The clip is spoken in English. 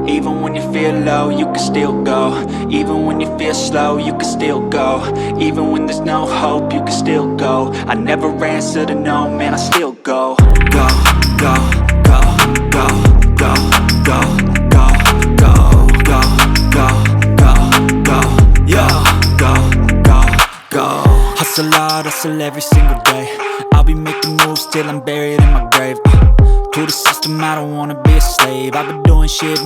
Even when you feel low, you can still go. Even when you feel slow, you can still go. Even when there's no hope, you can still go. I never answer to no, man, I still go. Go, go, go, go, go, go, go, go, go, go, go, go, yo, go, go, go. Hustle hard, hustle every single day. I'll be making moves till I'm buried in my grave. To the system, I don't wanna be a slave. I've been doing shit